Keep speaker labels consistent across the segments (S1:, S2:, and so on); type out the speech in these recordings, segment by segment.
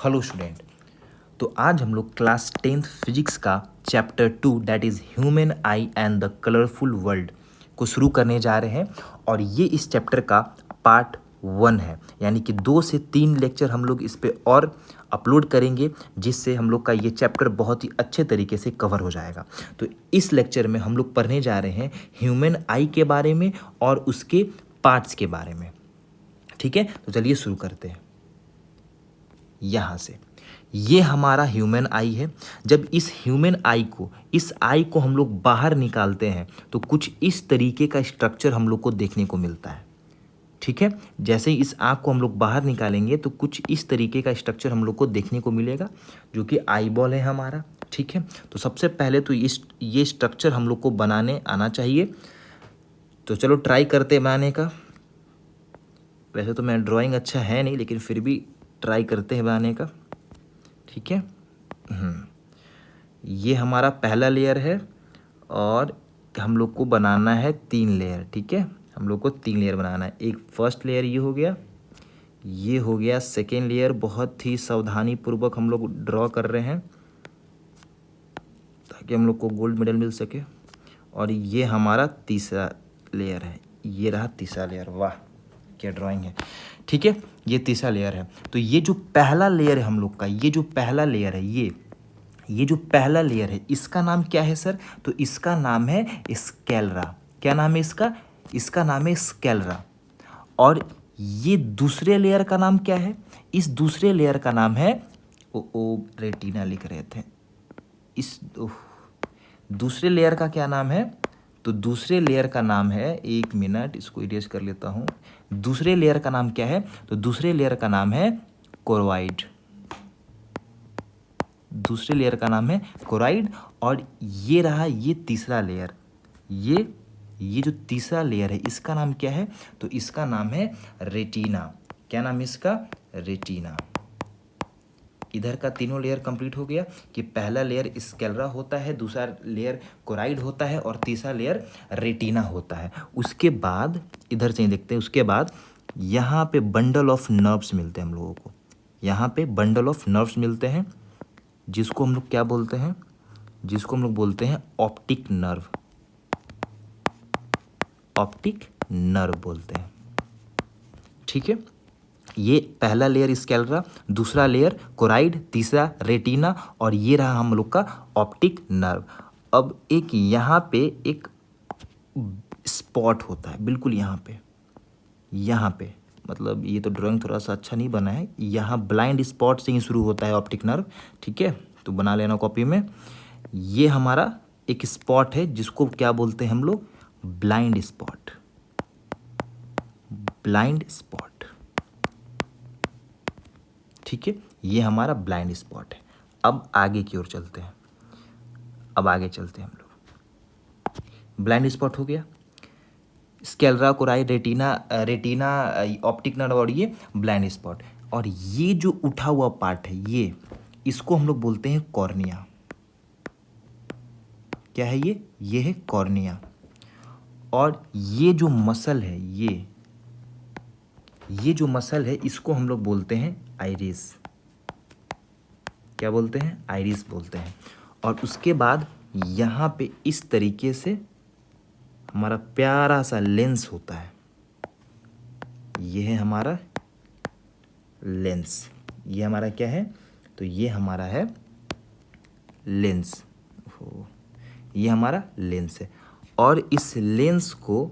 S1: Hello student. तो आज हम लोग क्लास 10th फिजिक्स का chapter 2 that is human I and the colourful world को शुरू करने जा रहे हैं। और ये इस चैप्टर का पार्ट 1 है, यानी कि 2 से 3 लेक्चर हम लोग इस पे और अपलोड करेंगे, जिससे हम लोग का ये चैप्टर बहुत ही अच्छे तरीके से कवर हो जाएगा। तो इस लेक्चर में हम लोग पढ़ने जा रहे हैं ह्यूमन आई के बारे में और उसके पार्ट्स के बारे में। ठीक है, तो चलिए शुरू करते हैं। यहाँ से ये हमारा ह्यूमन आई है। जब इस ह्यूमन आई को हम लोग बाहर निकालते हैं तो कुछ इस तरीके का स्ट्रक्चर हम लोग को देखने को मिलता है। ठीक है, जैसे ही इस आँख को हम लोग बाहर निकालेंगे तो कुछ इस तरीके का स्ट्रक्चर हम लोग को देखने को मिलेगा, जो कि आई बॉल है हमारा। ठीक है, तो सबसे पहले तो ये स्ट्रक्चर हम लोग को बनाने आना चाहिए। तो चलो ट्राई करते हैं बनाने का। वैसे तो मैं ड्राइंग अच्छा है नहीं, लेकिन फिर भी ट्राई करते हैं बनाने का। ठीक है, ये हमारा पहला लेयर है और हम लोग को बनाना है 3 लेयर। ठीक है, हम लोग को 3 लेयर बनाना है। एक फर्स्ट लेयर ये हो गया सेकेंड लेयर। बहुत ही सावधानी पूर्वक हम लोग ड्रॉ कर रहे हैं ताकि हम लोग को गोल्ड मेडल मिल सके। और ये हमारा तीसरा लेयर है, ये रहा तीसरा लेयर। वाह क्या ड्राइंग है। ठीक है, ये तीसरा लेयर है। तो ये जो पहला लेयर है हम लोग का, ये जो पहला लेयर है, ये जो पहला लेयर है, इसका नाम क्या है सर? तो इसका नाम है स्कैलरा। क्या नाम है इसका? इसका नाम है स्कैलरा। और ये दूसरे लेयर का नाम क्या है? इस दूसरे लेयर का नाम है रेटिना लिख रहे थे। दूसरे लेयर का क्या नाम है? तो दूसरे लेयर का नाम है, एक मिनट इसको इरेज कर लेता हूँ। दूसरे लेयर का नाम क्या है? तो दूसरे लेयर का नाम है कोरोइड। दूसरे लेयर का नाम है कोरोइड। और ये रहा ये तीसरा लेयर। ये जो तीसरा लेयर है, इसका नाम क्या है? तो इसका नाम है रेटिना। क्या नाम है इसका? रेटिना। इधर का तीनों लेयर कंप्लीट हो गया कि पहला लेयर स्कैलरा होता है, दूसरा लेयर कोराइड होता है और तीसरा लेयर रेटिना होता है। उसके बाद इधर से देखते हैं, उसके बाद यहाँ पे बंडल ऑफ नर्व्स मिलते हैं हम लोगों को। यहाँ पे बंडल ऑफ नर्व्स मिलते हैं, जिसको हम लोग क्या बोलते हैं? जिसको हम लोग बोलते हैं ऑप्टिक नर्व। ऑप्टिक नर्व बोलते हैं। ठीक है, ये पहला लेयर स्कैलरा, दूसरा लेयर कोराइड, तीसरा रेटिना और ये रहा हम लोग का ऑप्टिक नर्व। अब एक यहाँ पे एक स्पॉट होता है, बिल्कुल यहाँ पे मतलब ये तो ड्राइंग थोड़ा सा अच्छा नहीं बना है। यहाँ ब्लाइंड स्पॉट से ही शुरू होता है ऑप्टिक नर्व। ठीक है, तो बना लेना कॉपी में। ये हमारा एक स्पॉट है जिसको क्या बोलते हैं हम लोग? Blind spot. Blind spot. ठीक है, ये हमारा ब्लाइंड स्पॉट है। अब आगे की ओर चलते हैं। अब आगे चलते हैं हम लोग। ब्लाइंड स्पॉट हो गया, स्कैलरा, कोराइड, रेटिना, ऑप्टिक नर्व और ये ब्लाइंड स्पॉट। और ये जो उठा हुआ पार्ट है, इसको हम लोग बोलते हैं कॉर्निया। क्या है ये? ये है कॉर्निया। और ये जो मसल है, ये जो मसल है, इसको हम लोग बोलते हैं आइरिस। क्या बोलते हैं? आइरिस बोलते हैं। और उसके बाद यहाँ पे इस तरीके से हमारा प्यारा सा लेंस होता है। ये है हमारा लेंस। ये हमारा क्या है? तो ये हमारा है लेंस। ये हमारा लेंस है। और इस लेंस को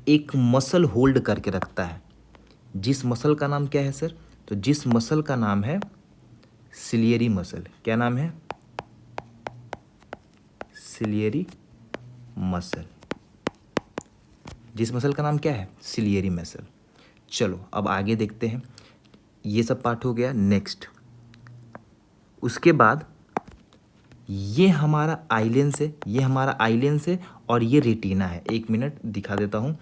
S1: एक मसल होल्ड करके रखता है, जिस मसल का नाम क्या है सर? तो जिस मसल का नाम है सिलियरी मसल। क्या नाम है? Ciliary muscle. जिस मसल का नाम क्या है? Ciliary muscle. चलो अब आगे देखते हैं। ये सब पार्ट हो गया। नेक्स्ट उसके बाद ये हमारा आईलेंस है, ये हमारा आईलेंस है और ये रेटिना है। एक मिनट दिखा देता हूँ।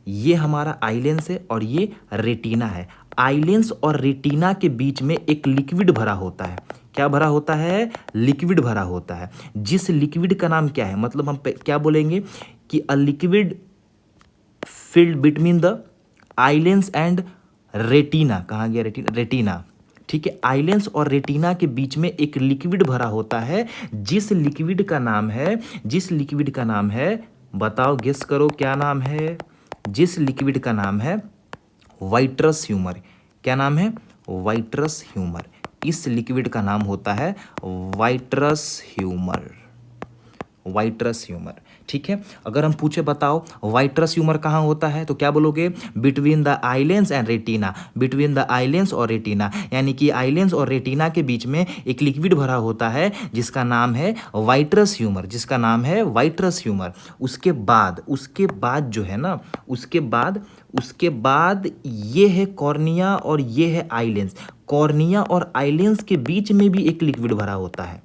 S1: ये हमारा आईलेंस है और ये रेटिना है। आईलेंस और रेटिना के बीच में एक लिक्विड भरा होता है। क्या भरा होता है? लिक्विड भरा होता है। जिस लिक्विड का नाम क्या है? मतलब हम क्या बोलेंगे कि a liquid field between the eye lens and retina, कहाँ गया रेटिना, रेटिना, ठीक है। आइलेंस और रेटिना के बीच में एक लिक्विड भरा होता है, जिस लिक्विड का नाम है, जिस लिक्विड का नाम है, बताओ, गेस करो क्या नाम है, जिस लिक्विड का नाम है वाइट्रस ह्यूमर। क्या नाम है? Vitreous humour. इस लिक्विड का नाम होता है वाइट्रस ह्यूमर, वाइट्रस ह्यूमर, ठीक है। अगर हम पूछे बताओ वाइट्रस ह्यूमर कहाँ होता है, तो क्या बोलोगे? Between the eye lens and retina, between the eye lens और रेटिना, यानी कि आइलेंस और रेटिना के बीच में एक लिक्विड भरा होता है जिसका नाम है वाइट्रस ह्यूमर, जिसका नाम है वाइट्रस ह्यूमर। उसके बाद जो है ना, उसके बाद ये है कॉर्निया और ये है आइलेंस। कॉर्निया और आइलेंस के बीच में भी एक लिक्विड भरा होता है।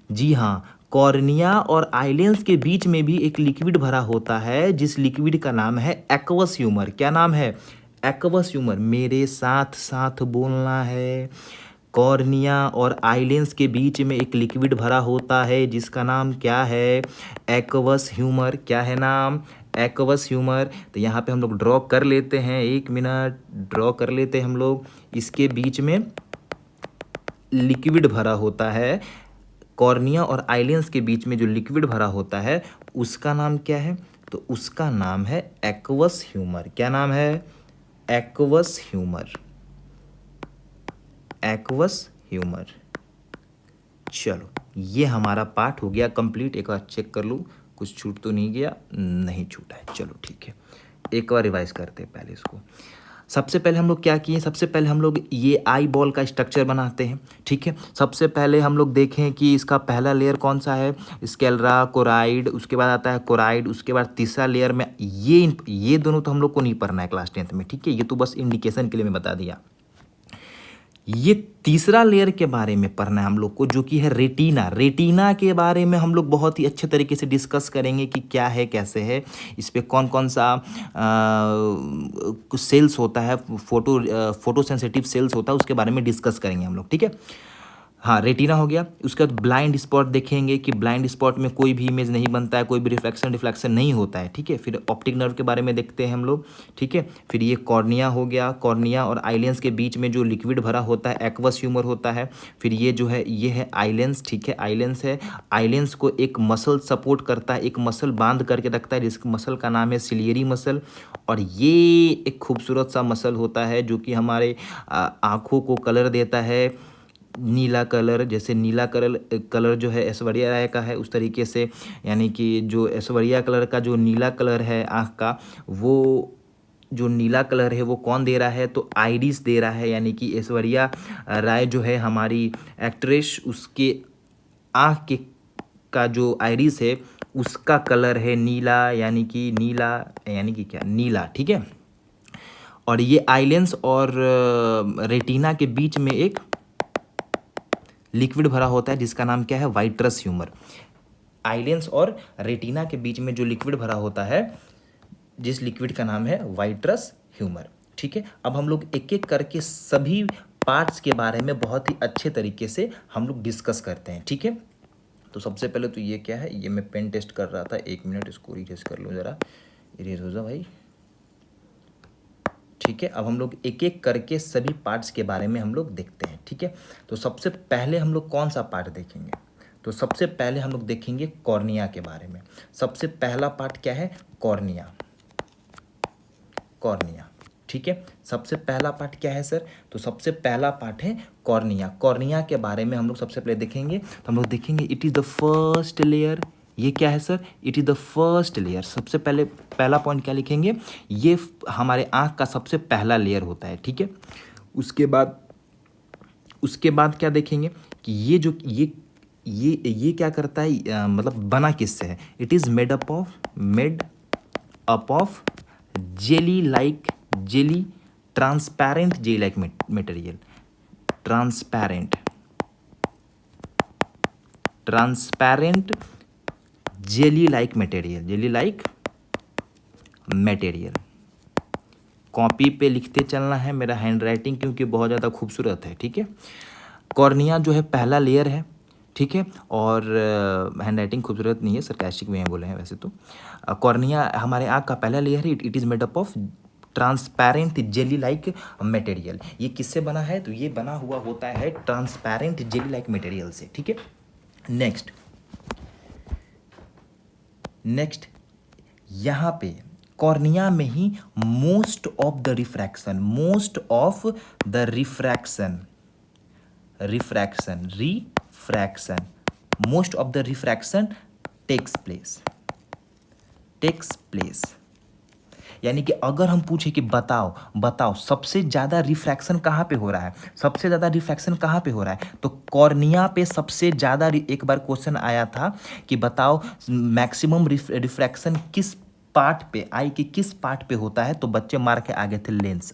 S1: जी हाँ, कॉर्निया और आइलेंस के बीच में भी एक लिक्विड भरा होता है, जिस लिक्विड का नाम है एक्वस ह्यूमर। क्या नाम है? Aqueous humour. मेरे साथ साथ बोलना है। कॉर्निया और आइलेंस के बीच में एक लिक्विड भरा होता है जिसका नाम क्या है? Aqueous humour. क्या है नाम? Aqueous humour. तो यहाँ पे हम लोग ड्रॉ कर लेते हैं, 1 मिनट, ड्रॉ कर लेते हैं हम लोग। इसके बीच में लिक्विड भरा होता है, कॉर्निया और आइलेंस के बीच में जो लिक्विड भरा होता है उसका नाम क्या है? तो उसका नाम है एक्वस ह्यूमर। क्या नाम है? Aqueous humour, aqueous humour. चलो, ये हमारा पार्ट हो गया कंप्लीट। एक बार चेक कर लूँ कुछ छूट तो नहीं गया, नहीं छूटा है। चलो ठीक है, एक बार रिवाइज करते हैं पहले इसको। सबसे पहले हम लोग क्या किए? सबसे पहले हम लोग ये आई बॉल का स्ट्रक्चर बनाते हैं, ठीक है। सबसे पहले हम लोग देखें कि इसका पहला लेयर कौन सा है, स्केलरा, कोराइड, उसके बाद आता है कोराइड, उसके बाद तीसरा लेयर में ये दोनों तो हम लोग को नहीं पढ़ना है क्लास 10th में, ठीक है। ये तो बस इंडिकेशन के लिए मैं बता दिया। ये तीसरा लेयर के बारे में पढ़ना है हम लोग को, जो कि है रेटिना। रेटिना के बारे में हम लोग बहुत ही अच्छे तरीके से डिस्कस करेंगे कि क्या है, कैसे है, इस पे कौन कौन सा सेल्स होता है, फोटो सेंसिटिव सेल्स होता है, उसके बारे में डिस्कस करेंगे हम लोग, ठीक है। हाँ, रेटिना हो गया। उसके बाद ब्लाइंड स्पॉट देखेंगे कि ब्लाइंड स्पॉट में कोई भी इमेज नहीं बनता है, कोई भी रिफ्लेक्शन नहीं होता है, ठीक है। फिर ऑप्टिक नर्व के बारे में देखते हैं हम लोग, ठीक है। फिर ये कॉर्निया हो गया, कॉर्निया और आइलेंस के बीच में जो लिक्विड भरा होता है एक्वस ह्यूमर होता है। फिर ये जो है ये है आइलेंस, ठीक है, आइलेंस है। आइलेंस को एक मसल सपोर्ट करता है, एक मसल बांध करके रखता है, जिस मसल का नाम है सिलियरी मसल। और ये एक खूबसूरत सा मसल होता है जो कि हमारे आँखों को कलर देता है, नीला कलर। जैसे नीला कलर जो है ऐश्वर्या राय का है, उस तरीके से, यानी कि जो ऐश्वर्या कलर का जो नीला कलर है आँख का, वो जो नीला कलर है वो कौन दे रहा है? तो आइरिस दे रहा है, यानी कि ऐश्वर्या राय जो है हमारी एक्ट्रेस, उसके आँख के का जो आइरिस है उसका कलर है नीला, यानी कि नीला, यानी कि क्या, नीला, ठीक है। और ये आइलेंस और रेटिना के बीच में एक लिक्विड भरा होता है जिसका नाम क्या है? Vitreous humour. आइलेंस और रेटिना के बीच में जो लिक्विड भरा होता है, जिस लिक्विड का नाम है वाइट्रस ह्यूमर, ठीक है। अब हम लोग एक एक करके सभी पार्ट्स के बारे में बहुत ही अच्छे तरीके से हम लोग डिस्कस करते हैं, ठीक है। तो सबसे पहले तो ये क्या है, ये मैं पेन टेस्ट कर रहा था, 1 मिनट, इसको इरेज कर लो ज़रा, इरेज हो जा भाई, ठीक है। अब हम लोग एक एक करके सभी पार्ट्स के बारे में हम लोग देखते हैं, ठीक है। तो सबसे पहले हम लोग कौन सा पार्ट देखेंगे? तो सबसे पहले हम लोग देखेंगे कॉर्निया के बारे में। सबसे पहला पार्ट क्या है? कॉर्निया, कॉर्निया, ठीक है। सबसे पहला पार्ट क्या है सर? तो सबसे पहला पार्ट है कॉर्निया। कॉर्निया के बारे में हम लोग सबसे पहले देखेंगे, तो हम लोग देखेंगे it is the first layer. ये क्या है sir? It is the first layer. सबसे पहले पहला पॉइंट क्या लिखेंगे? ये हमारे आँख का सबसे पहला लेयर होता है, ठीक है। उसके बाद क्या देखेंगे कि ये जो ये क्या करता है, मतलब बना किससे है? It is made up of jelly transparent jelly like material, transparent jelly like material. Copy पे लिखते चलना है, मेरा हैंड राइटिंग क्योंकि बहुत ज़्यादा खूबसूरत है, ठीक है। कॉर्निया जो है पहला लेयर है, ठीक है। और हैंड राइटिंग खूबसूरत नहीं है, सरकास्टिक में बोले हैं वैसे तो। कॉर्निया हमारे आँख का पहला लेयर है। It is made up of transparent jelly like material. ये किससे बना है? तो ये बना हुआ होता है ट्रांसपेरेंट जेली लाइक मटेरियल से, ठीक है। नेक्स्ट यहाँ पे कॉर्निया में ही most of the refraction most of the refraction takes place. यानी कि अगर हम पूछे कि बताओ सबसे ज़्यादा रिफ्रैक्शन कहाँ पे हो रहा है, तो कॉर्निया पे सबसे ज़्यादा। एक बार क्वेश्चन आया था कि बताओ मैक्सिमम रिफ्रैक्शन किस पार्ट पे, आई के किस पार्ट पे होता है, तो बच्चे मार के आगे थे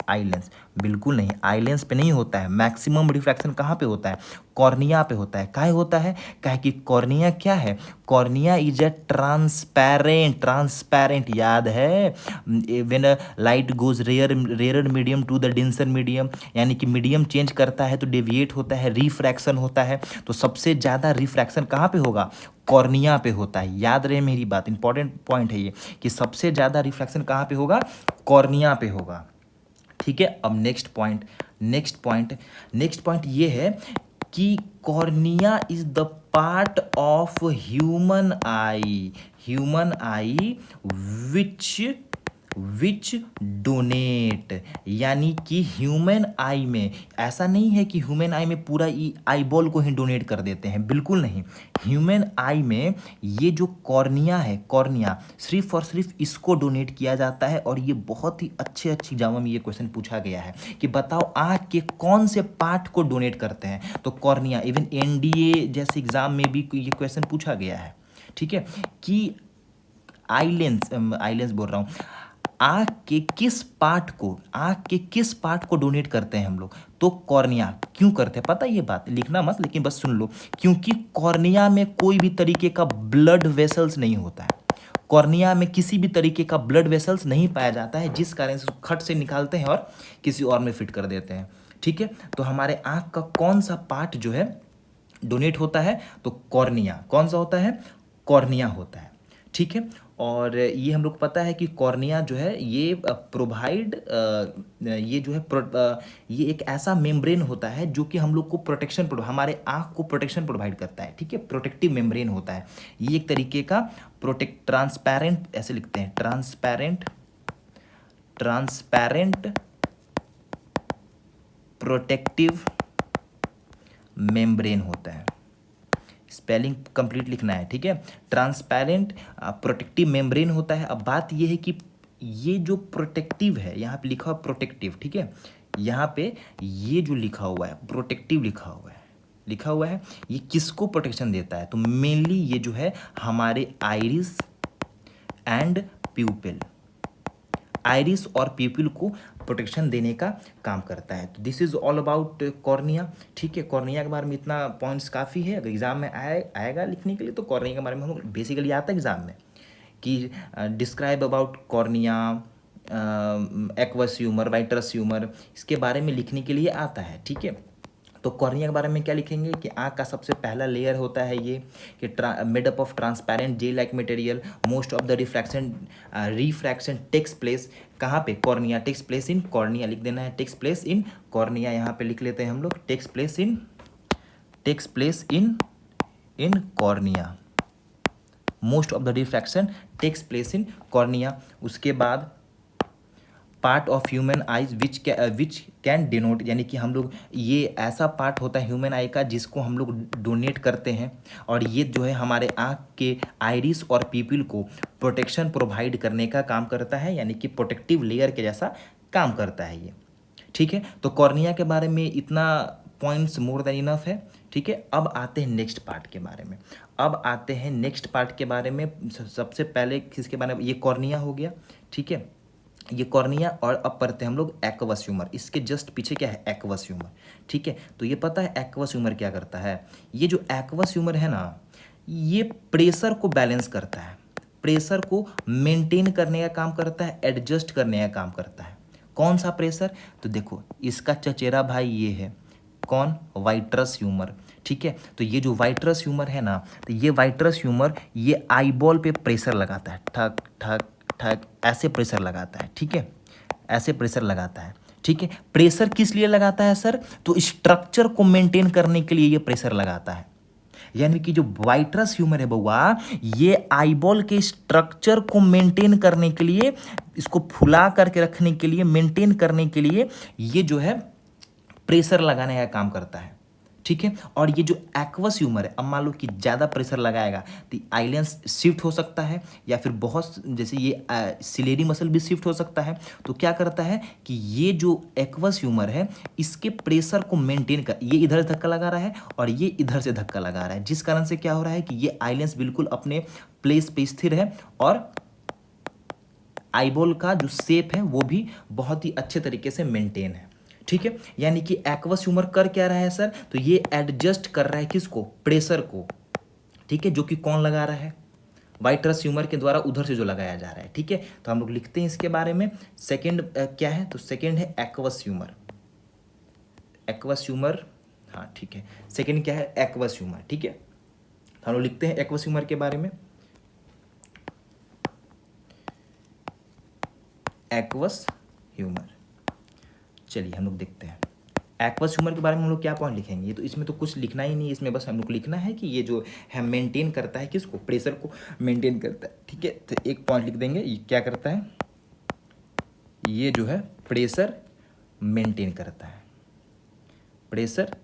S1: आई लेंस। बिल्कुल नहीं, आई लेंस पे नहीं होता है। मैक्सिमम रिफ्रैक्शन कहाँ पे होता है? कॉर्निया पे होता है। काहे होता है? काहे कि कॉर्निया क्या है? कॉर्निया इज अ ट्रांसपेरेंट, याद है? When light goes rare medium to the denser medium, यानी कि मीडियम चेंज करता है तो डेविएट होता है, रिफ्रैक्शन होता है। तो सबसे ज़्यादा रिफ्रैक्शन कहाँ पे होगा? कॉर्निया पे होता है। याद रहे मेरी बात, इंपॉर्टेंट पॉइंट है ये कि सबसे ज़्यादा रिफ्रैक्शन कहाँ पे होगा? कॉर्निया पे होगा, ठीक है। अब नेक्स्ट पॉइंट ये है कि cornea is the part of human I which donate. यानी कि ह्यूमन आई में ऐसा नहीं है कि ह्यूमन आई में पूरा आई बॉल को ही डोनेट कर देते हैं, बिल्कुल नहीं। ह्यूमन आई में ये जो कॉर्निया है, कॉर्निया सिर्फ और सिर्फ इसको डोनेट किया जाता है। और ये बहुत ही अच्छे एग्जामों में ये क्वेश्चन पूछा गया है कि बताओ आँख के कौन से पार्ट को डोनेट करते हैं, तो कॉर्निया। इवन एनडीए जैसे एग्जाम में भी ये क्वेश्चन पूछा गया है, ठीक है, कि आई लेंस बोल रहा हूँ, आँख के किस पार्ट को डोनेट करते हैं हम लोग, तो कॉर्निया। क्यों करते हैं पता है? ये बात लिखना मत, लेकिन बस सुन लो। क्योंकि कॉर्निया में कोई भी तरीके का ब्लड वेसल्स नहीं होता है। कॉर्निया में किसी भी तरीके का ब्लड वेसल्स नहीं पाया जाता है, जिस कारण से खट से निकालते हैं और किसी और में फिट कर देते हैं, ठीक है। तो हमारे आँख का कौन सा पार्ट जो है डोनेट होता है, तो कॉर्निया। कौन सा होता है? कॉर्निया होता है, ठीक है। और ये हम लोग पता है कि कॉर्निया जो है ये प्रोवाइड ये एक ऐसा मेम्ब्रेन होता है जो कि हम लोग को हमारे आँख को प्रोटेक्शन प्रोवाइड करता है, ठीक है। प्रोटेक्टिव मेम्ब्रेन होता है ये, एक तरीके का ट्रांसपेरेंट, ऐसे लिखते हैं, ट्रांसपेरेंट प्रोटेक्टिव मेम्ब्रेन होता है। स्पेलिंग कंप्लीट लिखना है, ठीक है। ट्रांसपेरेंट प्रोटेक्टिव मेम्ब्रेन होता है। अब बात ये है कि ये जो प्रोटेक्टिव है, यहाँ पे लिखा हुआ प्रोटेक्टिव, ठीक है, यहाँ पे ये जो लिखा हुआ है प्रोटेक्टिव लिखा हुआ है, ये किसको प्रोटेक्शन देता है? तो मेनली ये जो है हमारे आइरिस एंड प्यूपिल, आइरिस और प्यूपिल को प्रोटेक्शन देने का काम करता है। तो this is all about cornea, ठीक है। कॉर्निया के बारे में इतना पॉइंट्स काफ़ी है। अगर एग्जाम में आएगा लिखने के लिए तो कॉर्निया के बारे में हम लोग बेसिकली आता है एग्जाम में कि describe about cornea, aqueous humour, vitreous humour, इसके बारे में लिखने के लिए आता है, ठीक है। तो कॉर्निया के बारे में क्या लिखेंगे कि आँख का सबसे पहला लेयर होता है ये कि made up of transparent gel like material, most of the refraction takes place कहाँ पे? Cornea. Takes place in cornea लिख देना है, टेक्स प्लेस इन कॉर्निया। यहाँ पे लिख लेते हैं हम लोग takes place in cornea. Most of the refraction takes place in cornea. उसके बाद part of human eyes which can denote, यानी कि हम लोग ये ऐसा पार्ट होता है ह्यूमन आई का जिसको हम लोग डोनेट करते हैं। और ये जो है हमारे आँख के आइरिस और पीपल को प्रोटेक्शन प्रोवाइड करने का काम करता है, यानी कि प्रोटेक्टिव लेयर के जैसा काम करता है ये, ठीक है। तो कॉर्निया के बारे में इतना पॉइंट्स मोर देन इनफ है, ठीक है। अब आते हैं नेक्स्ट पार्ट के बारे में। सबसे पहले किसके बारे में? ये कॉर्निया हो गया, ठीक है, ये कॉर्निया। और अब पढ़ते हैं हम लोग एक्वस ह्यूमर। इसके जस्ट पीछे क्या है? एक्वस ह्यूमर, ठीक है। तो ये पता है एक्वस ह्यूमर क्या करता है? ये जो एक्वस ह्यूमर है ना, ये प्रेशर को बैलेंस करता है, प्रेशर को मेंटेन करने का काम करता है, एडजस्ट करने का काम करता है। कौन सा प्रेशर? तो देखो इसका चचेरा भाई ये है, कौन? वाइट्रस ह्यूमर, ठीक है। तो ये जो वाइट्रस ह्यूमर है ना, तो ये वाइट्रस ह्यूमर ये आईबॉल पे प्रेशर लगाता है, ठक ठक ठक, ऐसे प्रेशर लगाता है, ठीक है। ऐसे प्रेशर लगाता है। ठीक है, प्रेशर किस लिए लगाता है सर? तो स्ट्रक्चर को मेंटेन करने के लिए ये प्रेशर लगाता है। यानी कि जो वाइट्रस ह्यूमर है बउआ, ये आईबॉल के स्ट्रक्चर को मेंटेन करने के लिए, इसको फुला करके रखने के लिए, मेंटेन करने के लिए ये जो है प्रेशर लगाने का काम करता है। ठीक है, और ये जो एक्वस ह्यूमर है, अब मान लो कि ज़्यादा प्रेशर लगाएगा तो आइलेंस शिफ्ट हो सकता है, या फिर बहुत जैसे ये सिलेरी मसल भी शिफ्ट हो सकता है। तो क्या करता है कि ये जो एक्वस ह्यूमर है, इसके प्रेशर को मेंटेन कर, ये इधर धक्का लगा रहा है और ये इधर से धक्का लगा रहा है, जिस कारण से क्या हो रहा है कि ये आइलेंस बिल्कुल अपने प्लेस पे स्थिर है और आईबॉल का जो शेप है वो भी बहुत ही अच्छे तरीके से मेंटेन है। ठीक है, यानी कि एक्वस ह्यूमर कर क्या रहा है सर? तो ये एडजस्ट कर रहा है किसको? प्रेशर को। ठीक है, जो कि कौन लगा रहा है? वाइट्रस ह्यूमर के द्वारा उधर से जो लगाया जा रहा है। ठीक है, तो हम लोग लिखते हैं इसके बारे में। सेकेंड क्या है? तो सेकेंड है एक्वस ह्यूमर। एक्वस ह्यूमर, हाँ ठीक है, सेकेंड क्या है? Aqueous humour. ठीक है, तो हम लोग लिखते हैं एक्वस ह्यूमर के बारे में। एक्वस ह्यूमर, चलिए हम लोग देखते हैं एक्वस ह्यूमर के बारे में हम लोग क्या पॉइंट लिखेंगे। ये तो इसमें तो कुछ लिखना ही नहीं है, इसमें बस हम लोग लिखना है कि ये जो है मेंटेन करता है किसको? प्रेशर को मेंटेन करता है। ठीक है, तो एक पॉइंट लिख देंगे, ये क्या करता है? ये जो है प्रेशर मेंटेन करता है, प्रेशर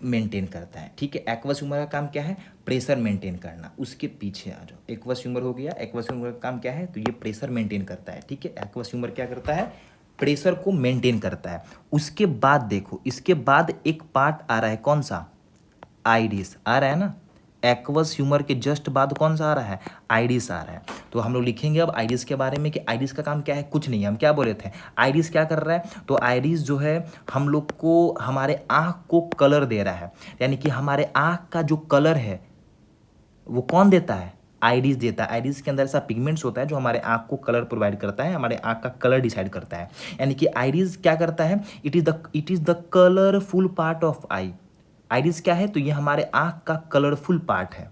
S1: मेंटेन करता है। ठीक है, एक्वस ह्यूमर का काम क्या है? प्रेशर मेंटेन करना। उसके पीछे आ जाओ, एक्वस ह्यूमर हो गया। एक्वस ह्यूमर का काम क्या है? तो ये प्रेशर मेंटेन करता है। ठीक है, एक्वस ह्यूमर क्या करता है? प्रेशर को मेंटेन करता है। उसके बाद देखो, इसके बाद एक पार्ट आ रहा है, कौन सा? आइरिस आ रहा है ना। एक्वस ह्यूमर के जस्ट बाद कौन सा आ रहा है? आइरिस आ रहा है। तो हम लोग लिखेंगे अब आइरिस के बारे में कि आइरिस का काम क्या है? कुछ नहीं, हम क्या बोले थे? आइरिस क्या कर रहा है? तो आइरिस जो है हम लोग को, हमारे आँख को कलर दे रहा है। यानी कि हमारे आँख का जो कलर है वो कौन देता है? आइरिस देता है। आइरिस के अंदर ऐसा पिगमेंट्स होता है जो हमारे आँख को कलर प्रोवाइड करता है, हमारे आँख का कलर डिसाइड करता है। यानी कि आइरिस क्या करता है? It is the colourful part of I. Iris क्या है? तो ये हमारे आँख का कलरफुल पार्ट है।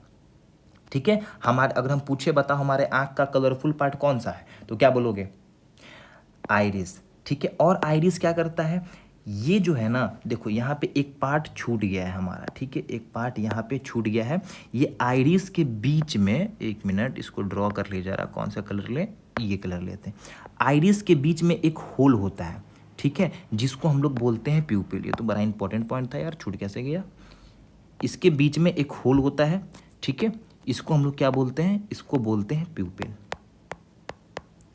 S1: ठीक है, हमारे अगर हम पूछे बताओ हमारे आँख का कलरफुल पार्ट कौन सा है, तो क्या बोलोगे? आइरिस। ठीक है, और आइरिस क्या करता है? ये जो है ना, देखो यहाँ पे एक पार्ट छूट गया है हमारा। ठीक है, एक पार्ट यहाँ पे छूट गया है। ये आइरिस के बीच में, एक मिनट इसको ड्रॉ कर ले, जा रहा कौन सा कलर ले, ये कलर लेते हैं। आइरिस के बीच में एक होल होता है। ठीक है, जिसको हम लोग बोलते हैं प्यूपिल। ये तो बड़ा इंपॉर्टेंट पॉइंट था यार, छूट कैसे गया। इसके बीच में एक होल होता है। ठीक है, इसको हम लोग क्या बोलते हैं? इसको बोलते हैं प्यूपिल।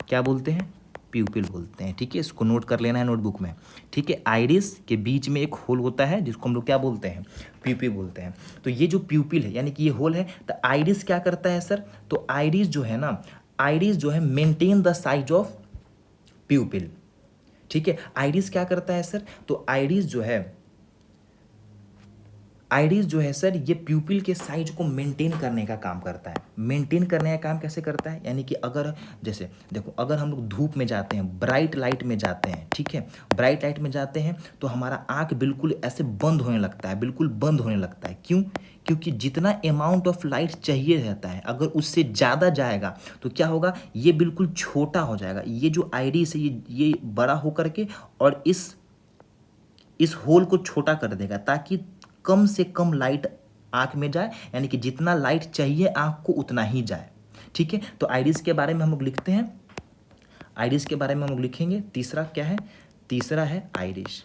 S1: क्या बोलते हैं? प्यूपिल बोलते हैं। ठीक है, इसको नोट कर लेना है नोटबुक में। ठीक है, आइरिस के बीच में एक होल होता है जिसको हम लोग क्या बोलते हैं? प्यूपिल बोलते हैं। तो ये जो प्यूपिल है, यानी कि ये होल है, तो आइरिस क्या करता है सर? तो आइरिस जो है ना, आइरिस जो है मेंटेन द साइज ऑफ प्यूपिल। ठीक है, आइरिस क्या करता है सर? तो आइरिस जो है, आइरिस जो है सर, ये प्यूपिल के साइज को मेंटेन करने का काम करता है। मेंटेन करने का काम कैसे करता है? यानी कि अगर जैसे देखो, अगर हम लोग धूप में जाते हैं, ब्राइट लाइट में जाते हैं, ठीक है, ब्राइट लाइट में जाते हैं तो हमारा आँख बिल्कुल ऐसे बंद होने लगता है, बिल्कुल बंद होने लगता है। क्यों? क्योंकि जितना अमाउंट ऑफ लाइट चाहिए रहता है, अगर उससे ज़्यादा जाएगा तो क्या होगा? ये बिल्कुल छोटा हो जाएगा। ये जो आइरिस है, ये बड़ा होकर के और इस होल को छोटा कर देगा, ताकि कम से कम लाइट आँख में जाए। यानी कि जितना लाइट चाहिए आँख को उतना ही जाए। ठीक है, तो आइरिस के बारे में हम लोग लिखते हैं। आइरिस के बारे में हम लोग लिखेंगे। तीसरा क्या है? तीसरा है आइरिस।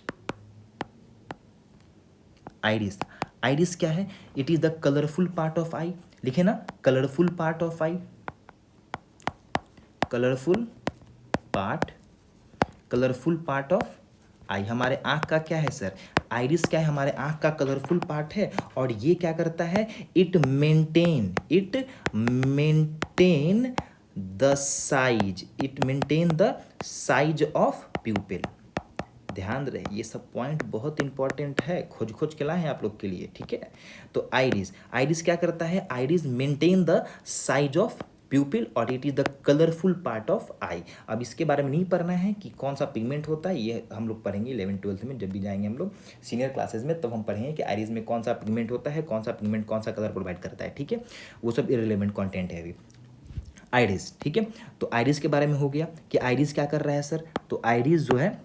S1: आइरिस, आइरिस क्या है? It is the colourful part of eye. लिखे ना, colourful part of eye. Colourful part, colourful part of eye हमारे आँख का क्या है सर? आइरिस क्या है? हमारे आँख का कलरफुल पार्ट है। और ये क्या करता है? It maintain the size, it maintain the size of प्यूपिल। ध्यान रहे, ये सब पॉइंट बहुत इंपॉर्टेंट है, खोज खोज के लाए हैं आप लोग के लिए। ठीक है, तो आइरिस, आइरिस क्या करता है? Iris maintain the size of pupil और it is the colourful part of eye. अब इसके बारे में नहीं पढ़ना है कि कौन सा पिगमेंट होता है, ये हम लोग पढ़ेंगे 11th-12th में, जब भी जाएंगे हम लोग सीनियर क्लासेस में, तब हम पढ़ेंगे कि आइरिस में कौन सा पिगमेंट होता है, कौन सा पिगमेंट कौन सा कलर प्रोवाइड करता है। ठीक है, वो सब इररिलेवेंट कंटेंट है अभी। आइरिस, ठीक है। तो आइरिस के बारे में हो गया कि आइरिस क्या कर रहा है सर, तो आइरिस जो है,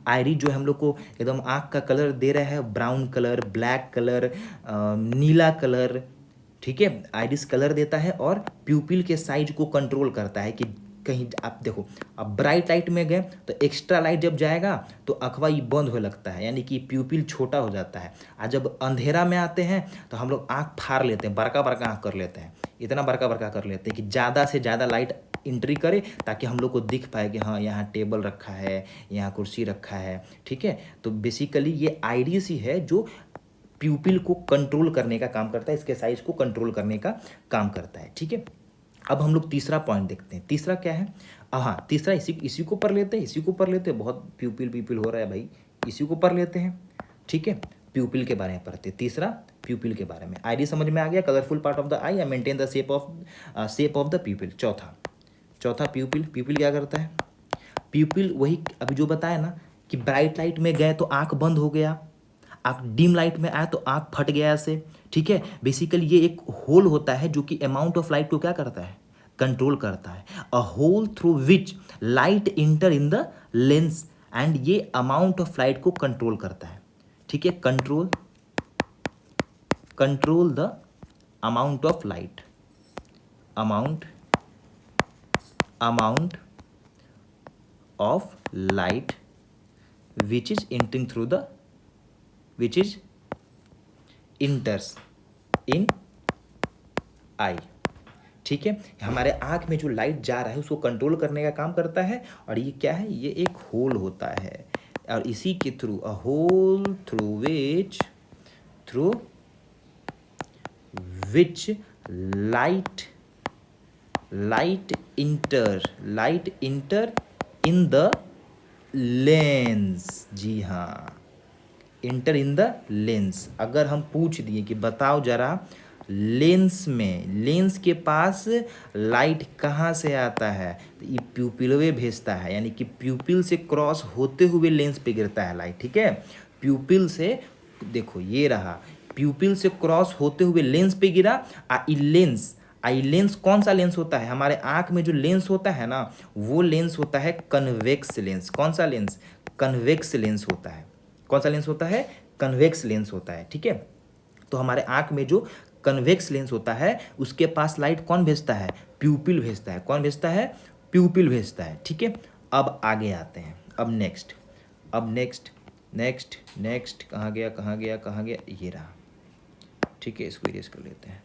S1: आइरिस जो है हम लोग को एकदम आँख का कलर दे रहा है, ब्राउन कलर, ब्लैक कलर, नीला कलर, ठीक है। आइरिस कलर देता है और प्यूपिल के साइज को कंट्रोल करता है कि कहीं आप देखो, अब ब्राइट लाइट में गए तो एक्स्ट्रा लाइट जब जाएगा तो अखवा ये बंद होने लगता है, यानी कि प्यूपिल छोटा हो जाता है। और जब अंधेरा में आते हैं तो हम लोग आँख फाड़ लेते हैं, बड़का बड़का आँख कर लेते हैं, इतना बड़का बड़का कर लेते हैं कि ज़्यादा से ज़्यादा लाइट एंट्री करे, ताकि हम लोग को दिख पाए कि हाँ यहाँ टेबल रखा है, यहाँ कुर्सी रखा है, ठीक है। तो बेसिकली ये आइरिस ही है जो प्यूपिल को कंट्रोल करने का काम करता है, इसके साइज को कंट्रोल करने का काम करता है, ठीक है। अब हम लोग तीसरा पॉइंट देखते हैं। तीसरा क्या है, हाँ तीसरा इसी को पढ़ लेते हैं, इसी को पढ़ लेते हैं। बहुत प्यूपिल हो रहा है भाई, इसी को पढ़ लेते हैं, ठीक है। प्यूपिल के बारे में पढ़ते हैं। तीसरा प्यूपिल के बारे में, आइरिस समझ में आ गया, colourful part of the I and maintain the shape of the प्यूपिल। चौथा प्यूपिल क्या करता है, प्यूपिल वही अभी जो बताया ना कि ब्राइट लाइट में गए तो आंख बंद हो गया, आँख डिम लाइट में आया तो आँख फट गया ऐसे, ठीक है। बेसिकली ये एक होल होता है जो कि अमाउंट ऑफ लाइट को क्या करता है, कंट्रोल करता है। A hole through which light enter in the lens, and ये अमाउंट ऑफ लाइट को कंट्रोल करता है, ठीक है। Control the amount of light, amount of light which is entering through the, which is enters in eye, ठीक है। हमारे आँख में जो लाइट जा रहा है उसको कंट्रोल करने का काम करता है। और ये क्या है, ये एक होल होता है, और इसी के through a hole through which light enter in the lens. जी हाँ, इंटर इन द लेंस। अगर हम पूछ दिए कि बताओ जरा लेंस के पास लाइट कहाँ से आता है, तो ये प्यूपिलवे भेजता है, यानी कि प्यूपिल से क्रॉस होते हुए लेंस पे गिरता है लाइट, ठीक है। प्यूपिल से, देखो ये रहा, प्यूपिल से क्रॉस होते हुए लेंस पे गिरा। आई लेंस कौन सा लेंस होता है, हमारे आँख में जो लेंस होता है ना, वो लेंस होता है कन्वेक्स लेंस। कौन सा लेंस, कन्वेक्स लेंस होता है। कौन सा लेंस होता है, कन्वेक्स लेंस होता है, ठीक है। तो हमारे आँख में जो कन्वेक्स लेंस होता है उसके पास लाइट कौन भेजता है, प्यूपिल भेजता है। कौन भेजता है, प्यूपिल भेजता है, ठीक है। अब आगे आते हैं, अब नेक्स्ट कहाँ गया, ये रहा, ठीक है। इसको इरेज कर लेते हैं।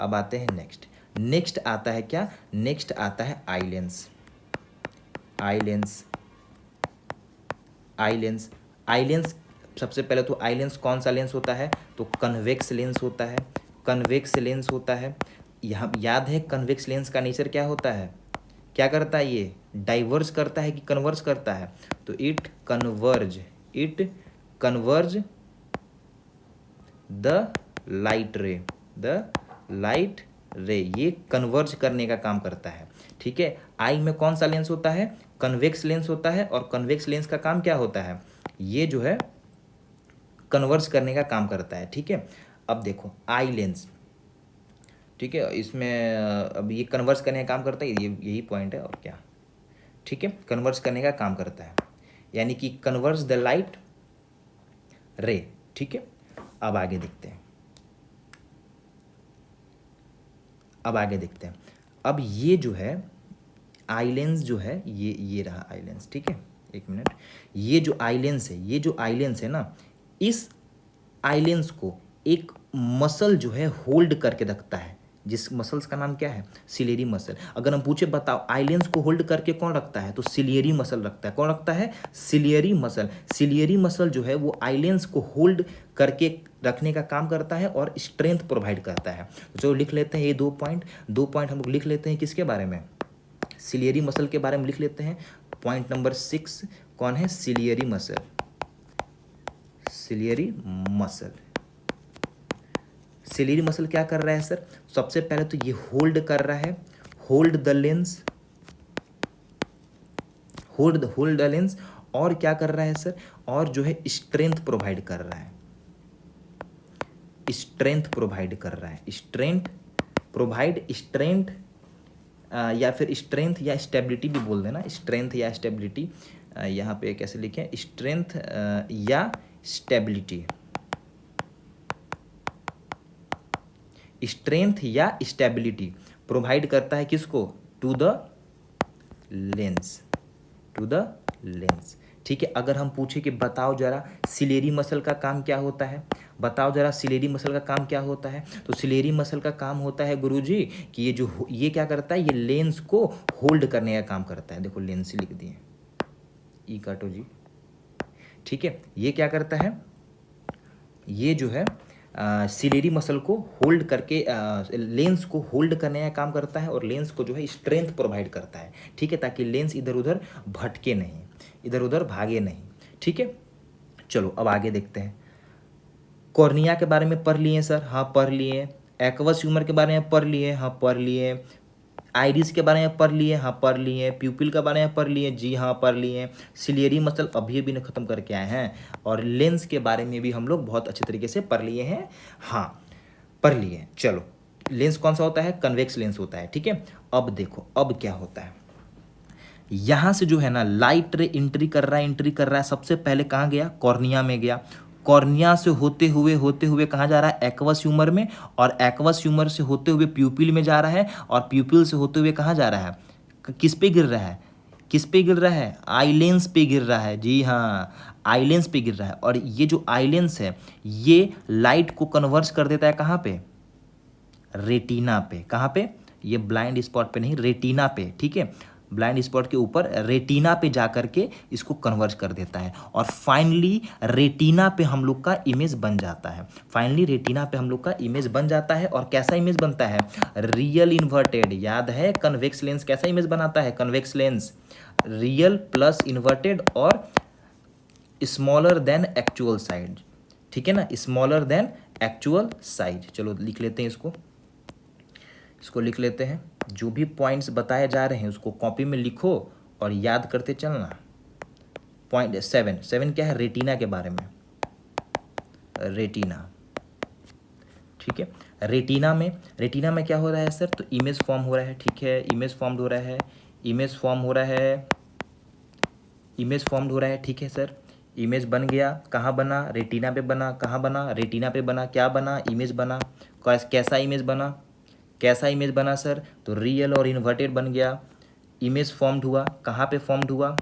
S1: अब आते हैं नेक्स्ट आता है क्या, नेक्स्ट आता है आई लेंस। सबसे पहले तो आई लेंस कौन सा लेंस होता है, तो कन्वेक्स लेंस होता है। यहाँ याद है कन्वेक्स लेंस का नेचर क्या होता है, क्या करता है, ये डाइवर्ज करता है कि कन्वर्ज करता है, तो इट कन्वर्ज द लाइट रे, ये कन्वर्ज करने का काम करता है, ठीक है। आई में कौन सा लेंस होता है, कन्वेक्स लेंस होता है, और कन्वेक्स लेंस का काम क्या होता है, ये जो है कन्वर्ज करने का काम करता है, ठीक है। अब देखो आई लेंस, ठीक है, इसमें अब ये कन्वर्ज करने का काम करता है, ये यही पॉइंट है और क्या, ठीक है। कन्वर्ज करने का काम करता है, यानी कि कन्वर्ज द लाइट रे, ठीक है। अब आगे देखते हैं, अब ये जो है आई लेंस जो है, ये रहा आई लेंस, ठीक है। एक मिनट, ये जो आई लेंस है ना, इस आई लेंस को एक मसल जो है होल्ड करके रखता है, जिस मसल्स का नाम क्या है, सिलियरी मसल। अगर हम पूछे बताओ आई लेंस को होल्ड करके कौन रखता है, तो सिलियरी मसल रखता है। कौन रखता है, सिलियरी मसल जो है वो आई लेंस को होल्ड करके रखने का काम करता है और स्ट्रेंथ प्रोवाइड करता है। जो लिख लेते हैं ये दो पॉइंट हम लोग लिख लेते हैं, किसके बारे में, सिलियरी मसल के बारे में लिख लेते हैं। पॉइंट नंबर 6 कौन है, सिलियरी मसल क्या कर रहा है सर, सबसे पहले तो ये होल्ड कर रहा है, होल्ड द लेंस, और क्या कर रहा है सर, और जो है स्ट्रेंथ प्रोवाइड कर रहा है, प्रोवाइड स्ट्रेंथ या फिर स्ट्रेंथ या स्टेबिलिटी भी बोल देना, स्ट्रेंथ या स्टेबिलिटी, यहाँ पे कैसे लिखें, स्ट्रेंथ या स्टेबिलिटी, स्ट्रेंथ या स्टेबिलिटी प्रोवाइड करता है किसको, to the lens, to the lens. ठीक है, अगर हम पूछे कि बताओ जरा सिलेरी मसल का काम क्या होता है, बताओ जरा सिलेरी मसल का काम क्या होता है, तो सिलेरी मसल का काम होता है गुरुजी कि ये क्या करता है, ये लेंस को होल्ड करने का काम करता है। देखो लेंस लिख दिए, ई काटो जी। ठीक है, ये क्या करता है, ये जो है सिलेरी मसल को होल्ड करके लेंस को होल्ड करने का काम करता है और लेंस को जो है स्ट्रेंथ प्रोवाइड करता है। ठीक है, ताकि लेंस इधर उधर भटके नहीं, इधर उधर भागे नहीं। ठीक है, चलो अब आगे देखते हैं। कॉर्निया के बारे में पढ़ लिए सर, हाँ पढ़ लिए। एक्वस ह्यूमर के बारे में पढ़ लिए, हाँ पढ़ लिए। आइरिस के बारे में पढ़ लिए, हाँ पढ़ लिए। प्यूपिल के बारे में पढ़ लिए, जी हाँ पढ़ लिए। सिलियरी मसल अभी अभी ने ख़त्म करके आए हैं। और लेंस के बारे में भी हम लोग बहुत अच्छे तरीके से पढ़ लिए हैं, हाँ पढ़ लिए। चलो लेंस कौन सा होता है, कन्वेक्स लेंस होता है। ठीक है, अब देखो अब क्या होता है, यहाँ से जो है ना लाइट रे एंट्री कर रहा है। सबसे पहले कहाँ गया, कॉर्निया में गया। कॉर्निया से होते हुए कहाँ जा रहा है, एक्वस ह्यूमर में। और एक्वस ह्यूमर से होते हुए प्यूपिल में जा रहा है। और प्यूपिल से होते हुए कहाँ जा रहा है, किस पे गिर रहा है, किस पे गिर रहा है, आईलेंस पे गिर रहा है। जी हाँ, आईलेंस पे गिर रहा है। और ये जो आईलेंस है ये लाइट को कन्वर्स कर देता है कहाँ पे, रेटिना पे। कहाँ पे, ये ब्लाइंड स्पॉट पे नहीं, रेटिना पे। ठीक है, ब्लाइंड स्पॉट के ऊपर रेटिना पे जा करके इसको कन्वर्ट कर देता है। और फाइनली रेटिना पे हम लोग का इमेज बन जाता है। फाइनली रेटिना पे हम लोग का इमेज बन जाता है। और कैसा इमेज बनता है, रियल इन्वर्टेड। याद है कन्वेक्स लेंस कैसा इमेज बनाता है, convex lens real plus inverted और स्मॉलर देन एक्चुअल साइड। ठीक है ना, स्मॉलर देन एक्चुअल साइज। चलो लिख लेते हैं इसको लिख लेते हैं। जो भी पॉइंट्स बताए जा रहे हैं उसको कॉपी में लिखो और याद करते चलना। पॉइंट 7 क्या है, रेटिना के बारे में, रेटिना। ठीक है, रेटिना में क्या हो रहा है सर, तो इमेज फॉर्म हो रहा है। ठीक है, इमेज फॉर्म्ड हो रहा है, इमेज फॉर्म हो रहा है, इमेज फॉर्म्ड हो रहा है। ठीक है सर, इमेज बन गया, कहाँ बना, रेटिना पे बना। कहाँ बना, रेटिना पे बना। क्या बना, इमेज बना। कैसा इमेज बना, कैसा इमेज बना सर, तो रियल और इन्वर्टेड बन गया। इमेज फॉर्म्ड हुआ, कहाँ पे फॉर्म्ड हुआ,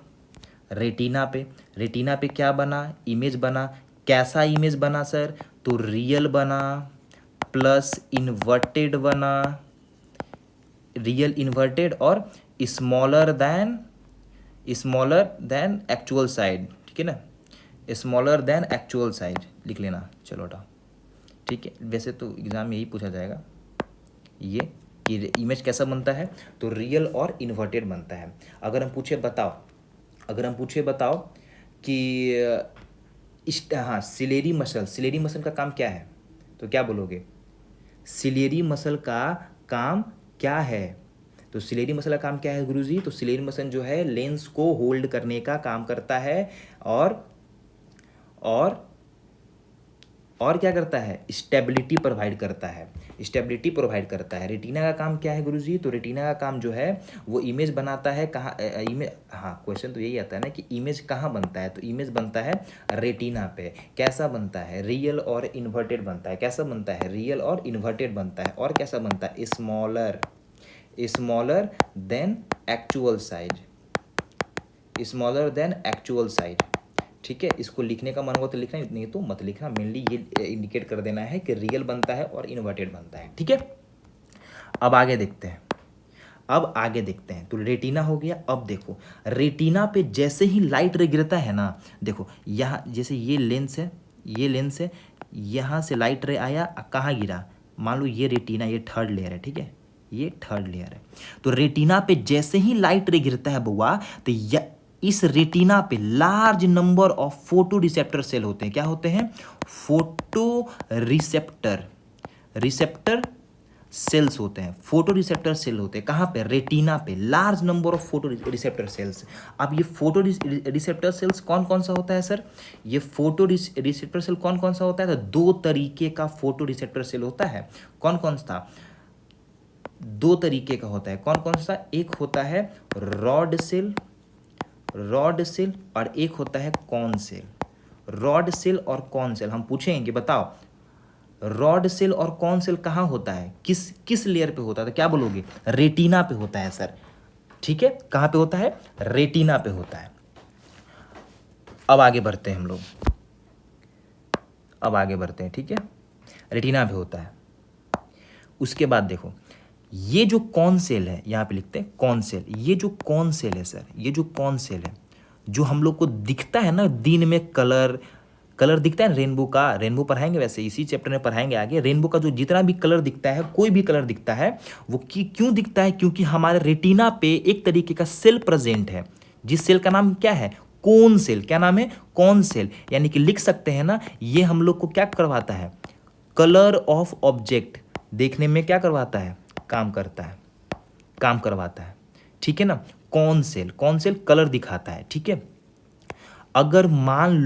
S1: रेटिना पे। रेटिना पे क्या बना, इमेज बना। कैसा इमेज बना सर, तो रियल बना प्लस इन्वर्टेड बना, रियल इन्वर्टेड और स्मॉलर देन एक्चुअल साइड। ठीक है ना, स्मॉलर देन एक्चुअल साइज लिख लेना। चलो हटाओ। ठीक है, वैसे तो एग्जाम में यही पूछा जाएगा ये कि इमेज कैसा बनता है, तो रियल और इन्वर्टेड बनता है। अगर हम पूछे बताओ कि हाँ सिलेरी मसल का काम क्या है, तो क्या बोलोगे, सिलेरी मसल का काम क्या है, तो सिलेरी मसल का काम क्या है गुरुजी, तो सिलेरी मसल जो है लेंस को होल्ड करने का काम करता है और क्या करता है, स्टेबिलिटी प्रोवाइड करता है। रेटिना का काम क्या है गुरुजी, तो रेटिना का काम जो है वो इमेज बनाता है। कहाँ इमेज, हाँ क्वेश्चन तो यही आता है ना कि इमेज कहाँ बनता है, तो इमेज बनता है रेटिना पे। कैसा बनता है, रियल और इन्वर्टेड बनता है। कैसा बनता है, रियल और इन्वर्टेड बनता है। और कैसा बनता है, स्मॉलर देन एक्चुअल साइज। ठीक है, इसको लिखने का मन हो तो लिखना, नहीं तो मत लिखना। मेनली ये इंडिकेट कर देना है कि रियल बनता है और इन्वर्टेड बनता है। ठीक है, अब आगे देखते हैं। तो रेटिना हो गया। अब देखो रेटिना पे जैसे ही लाइट रे गिरता है ना, देखो यहाँ जैसे ये लेंस है, यहाँ से लाइट रे आया, कहाँ गिरा, मान लो ये रेटिना, ये थर्ड लेयर है। ठीक है, ये थर्ड लेयर है। तो रेटिना पे जैसे ही लाइट रे गिरता है बउआ, तो इस रेटिना पे large number of photo receptor cell होते हैं। क्या होते हैं, फोटो रिसेप्टर सेल्स होते हैं। फोटो रिसेप्टर सेल होते हैं कहाँ पे, रेटिना पे, large number of photo receptor cells. अब ये फोटो रिसेप्टर सेल्स कौन कौन सा होता है सर, ये फोटो रिसेप्टर सेल कौन कौन सा होता है, तो 2 तरीके का फोटो रिसेप्टर सेल होता है। कौन कौन सा, दो तरीके का होता है। कौन कौन सा? एक होता है रॉड सेल, और एक होता है कॉन सेल। रॉड सेल और कॉन सेल हम पूछेंगे कि बताओ रॉड सेल और कॉन सेल कहाँ होता है, किस किस लेयर पे होता है? तो क्या बोलोगे? रेटिना पे होता है सर। ठीक है, कहाँ पे होता है? रेटिना पे होता है। अब आगे बढ़ते हैं हम लोग, ठीक है। रेटिना पे होता है। उसके बाद देखो ये जो कॉन सेल है, यहाँ पे लिखते हैं कॉन सेल। ये जो कॉन सेल है सर, ये जो कॉन सेल है, जो हम लोग को दिखता है ना दिन में कलर दिखता है रेनबो का, रेनबो पढ़ाएंगे वैसे इसी चैप्टर में पढ़ाएंगे आगे। रेनबो का जो जितना भी कलर दिखता है, कोई भी कलर दिखता है, वो क्यों दिखता है? क्योंकि हमारे रेटिना पे एक तरीके का सेल प्रेजेंट है, जिस सेल का नाम क्या है? Cone cell. क्या नाम है? Cone cell. यानी कि लिख सकते हैं ना, ये हम लोग को क्या करवाता है? कलर ऑफ ऑब्जेक्ट देखने में क्या करवाता है? काम करवाता है। ठीक है ना। कौन सेल कलर दिखाता है। ठीक है। अगर मान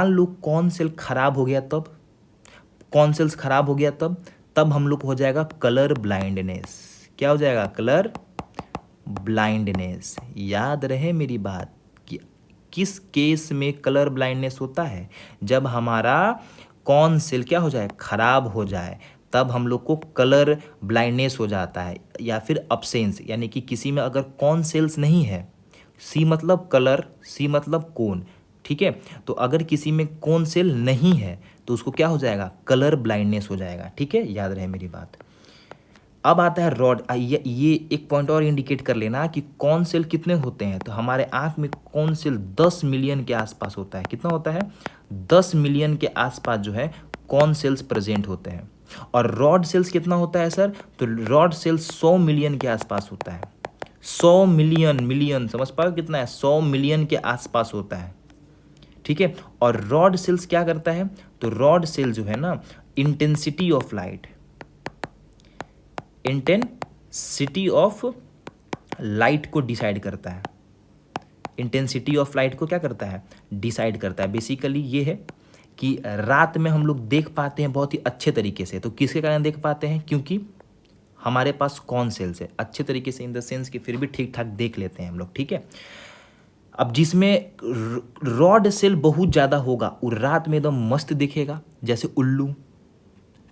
S1: लो कौन सेल खराब हो गया, तब हम लोग को हो जाएगा कलर ब्लाइंडनेस। क्या हो जाएगा? Colour blindness. याद रहे मेरी बात कि किस केस में कलर ब्लाइंडनेस होता है? जब हमारा कौन सेल क्या हो जाए? खराब हो जाए, तब हम लोग को कलर ब्लाइंडनेस हो जाता है। या फिर अब्सेंस, यानी कि किसी में अगर कौन सेल्स नहीं है, सी मतलब कलर, सी मतलब कोन। ठीक है, तो अगर किसी में कौन सेल नहीं है तो उसको क्या हो जाएगा? कलर ब्लाइंडनेस हो जाएगा। ठीक है, याद रहे मेरी बात। अब आता है रॉड। ये एक पॉइंट और इंडिकेट कर लेना कि कौन सेल कितने होते हैं। तो हमारे आंख में कौन सेल 10 मिलियन के आसपास होता है। कितना होता है? 10 मिलियन के आसपास जो है कौन सेल्स प्रेजेंट होते हैं। और रॉड सेल्स कितना होता है सर? तो रॉड सेल्स 100 मिलियन के आसपास होता है। 100 मिलियन समझ पाओ कितना है? 100 मिलियन के आसपास होता है। ठीक है। और रॉड सेल्स क्या करता है? तो रॉड सेल जो है ना, इंटेंसिटी ऑफ लाइट को डिसाइड करता है। इंटेंसिटी ऑफ लाइट को क्या करता है? डिसाइड करता है। बेसिकली ये है कि रात में हम लोग देख पाते हैं बहुत ही अच्छे तरीके से। तो किसके कारण देख पाते हैं? क्योंकि हमारे पास कौन सेल्स है अच्छे तरीके से, इन द सेंस कि फिर भी ठीक ठाक देख लेते हैं हम लोग। ठीक है। अब जिसमें रॉड सेल बहुत ज़्यादा होगा वो रात में एकदम मस्त दिखेगा, जैसे उल्लू।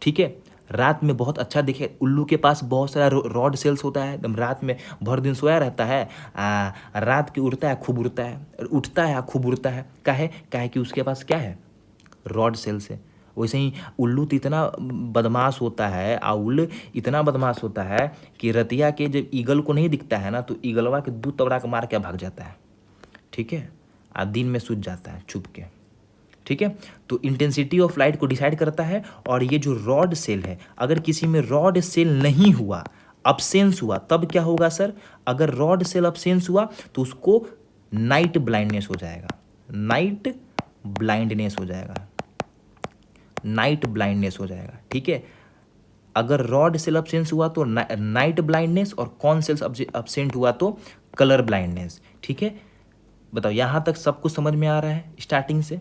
S1: ठीक है, रात में बहुत अच्छा दिखे। उल्लू के पास बहुत सारा रॉड सेल्स होता है, एकदम रात में भर दिन सोया रहता है, रात के उठता है खूब उड़ता है। काहे कि उसके पास क्या है? रॉड सेल्स है। वैसे ही उल्लू तो इतना बदमाश होता है, आउल इतना बदमाश होता है कि रतिया के जब ईगल को नहीं दिखता है ना, तो ईगलवा के दूध तबड़ा के मार के भाग जाता है। ठीक है, दिन में सूझ जाता है छुप के। ठीक है, तो इंटेंसिटी ऑफ लाइट को डिसाइड करता है। और ये जो रॉड सेल है, अगर किसी में रॉड सेल नहीं हुआ, अब्सेंस हुआ, तब क्या होगा सर? अगर रॉड सेल अब्सेंस हुआ तो उसको नाइट ब्लाइंडनेस हो जाएगा। नाइट ब्लाइंडनेस हो जाएगा। ठीक है, अगर रॉड सेल अब्सेंस हुआ तो नाइट ब्लाइंडनेस, और कौन सेल्स अब्सेंट हुआ तो कलर ब्लाइंडनेस। ठीक है, बताओ यहाँ तक सब कुछ समझ में आ रहा है? स्टार्टिंग से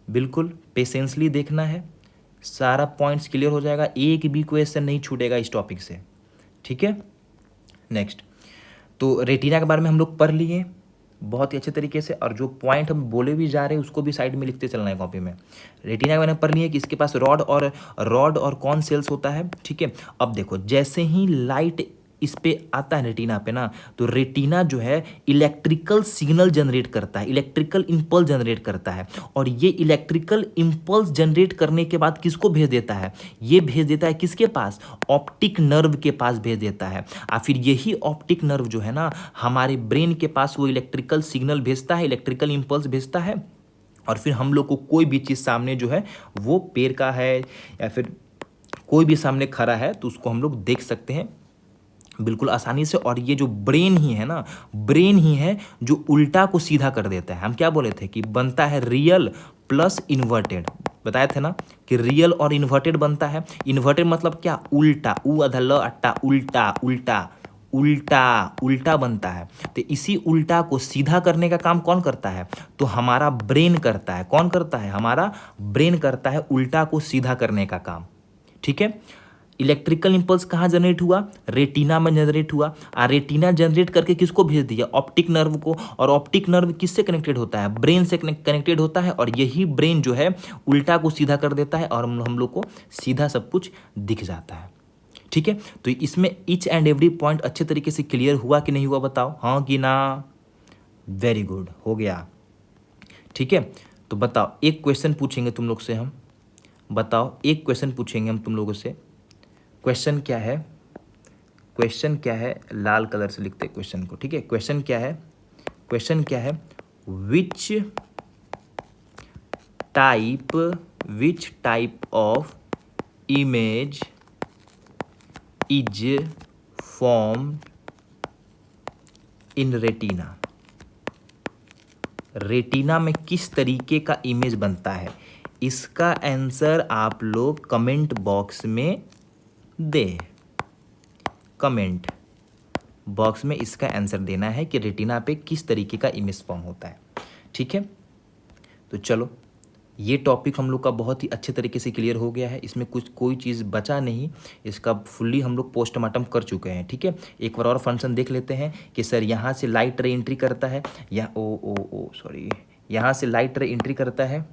S1: बिल्कुल पेशेंसली देखना है, सारा पॉइंट्स क्लियर हो जाएगा, एक भी क्वेश्चन नहीं छूटेगा इस टॉपिक से। ठीक है, नेक्स्ट। तो रेटिना के बारे में हम लोग पढ़ लिए बहुत ही अच्छे तरीके से, और जो पॉइंट हम बोले भी जा रहे हैं उसको भी साइड में लिखते चलना है कॉपी में। रेटिना के बारे में पढ़ लिए कि इसके पास रॉड और कौन सेल्स होता है। ठीक है, अब देखो जैसे ही लाइट इस पे आता है रेटिना पे ना, तो रेटिना जो है इलेक्ट्रिकल सिग्नल जनरेट करता है, इलेक्ट्रिकल इम्पल्स जनरेट करता है। और ये इलेक्ट्रिकल इम्पल्स जनरेट करने के बाद किसको भेज देता है? ये भेज देता है किसके पास? ऑप्टिक नर्व के पास भेज देता है। और फिर यही ऑप्टिक नर्व जो है ना, हमारे ब्रेन के पास वो इलेक्ट्रिकल सिग्नल भेजता है, इलेक्ट्रिकल इम्पल्स भेजता है। और फिर हम लोग को कोई भी चीज़ सामने जो है, वो पेड़ का है या फिर कोई भी सामने खड़ा है, तो उसको हम लोग देख सकते हैं बिल्कुल आसानी से। और ये जो ब्रेन ही है ना, ब्रेन ही है जो उल्टा को सीधा कर देता है। हम क्या बोले थे कि बनता है रियल प्लस इन्वर्टेड, बताए थे ना कि रियल और इन्वर्टेड बनता है। इन्वर्टेड मतलब क्या? उल्टा, उ अधा ल अट्टा, उल्टा उल्टा उल्टा उल्टा बनता है। तो इसी उल्टा को सीधा करने का काम कौन करता है? तो हमारा ब्रेन करता है। कौन करता है? हमारा ब्रेन करता है उल्टा को सीधा करने का काम। ठीक है, इलेक्ट्रिकल इम्पल्स कहाँ जनरेट हुआ, रेटिना में जनरेट हुआ। रेटिना जनरेट करके किसको भेज दिया, ऑप्टिक नर्व को। और ऑप्टिक नर्व किससे कनेक्टेड होता है, ब्रेन से कनेक्टेड होता है। और यही ब्रेन जो है उल्टा को सीधा कर देता है और हम लोग को सीधा सब कुछ दिख जाता है। ठीक है, तो इसमें ईच एंड एवरी पॉइंट अच्छे तरीके से क्लियर हुआ कि नहीं हुआ, बताओ हाँ कि ना। वेरी गुड, हो गया। ठीक है, तो बताओ एक क्वेश्चन पूछेंगे तुम लोग से हम, बताओ एक क्वेश्चन पूछेंगे हम तुम लोगों से। क्वेश्चन क्या है, क्वेश्चन क्या है, लाल कलर से लिखते हैं क्वेश्चन को। ठीक है, क्वेश्चन क्या है, क्वेश्चन क्या है, which type of image is formed in retina. Retina में किस तरीके का इमेज बनता है, इसका आंसर आप लोग कमेंट बॉक्स में दे। कमेंट बॉक्स में इसका आंसर देना है कि रेटिना पे किस तरीके का इमेज फॉर्म होता है। ठीक है, तो चलो ये टॉपिक हम लोग का बहुत ही अच्छे तरीके से क्लियर हो गया है, इसमें कुछ कोई चीज़ बचा नहीं, इसका फुल्ली हम लोग पोस्टमार्टम कर चुके हैं। ठीक है, एक बार और फंक्शन देख लेते हैं कि सर यहाँ से लाइट रे एंट्री करता है, या सॉरी, यहाँ से लाइट रे एंट्री करता है,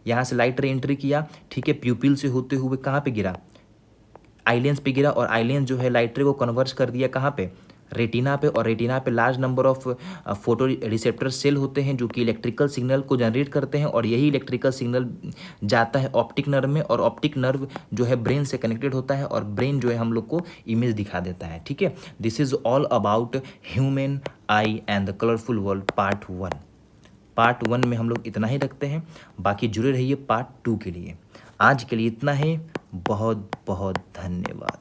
S1: यहाँ से लाइट रे एंट्री किया। ठीक है, प्यूपिल से होते हुए कहाँ पे गिरा, आईलेंस पे गिरा। और आईलेंस जो है लाइट रे को कन्वर्ट कर दिया कहाँ पे, रेटिना पे। और रेटिना पे large number of photo receptor cell होते हैं जो कि इलेक्ट्रिकल सिग्नल को जनरेट करते हैं। और यही इलेक्ट्रिकल सिग्नल जाता है ऑप्टिक नर्व में, और ऑप्टिक नर्व जो है ब्रेन से कनेक्टेड होता है, और ब्रेन जो है हम लोग को इमेज दिखा देता है। ठीक है, this is all about human I and the colourful world part 1। Part 1 में हम लोग इतना ही रखते हैं, बाकी जुड़े रहिए पार्ट 2 के लिए। आज के लिए इतना ही, बहुत बहुत धन्यवाद।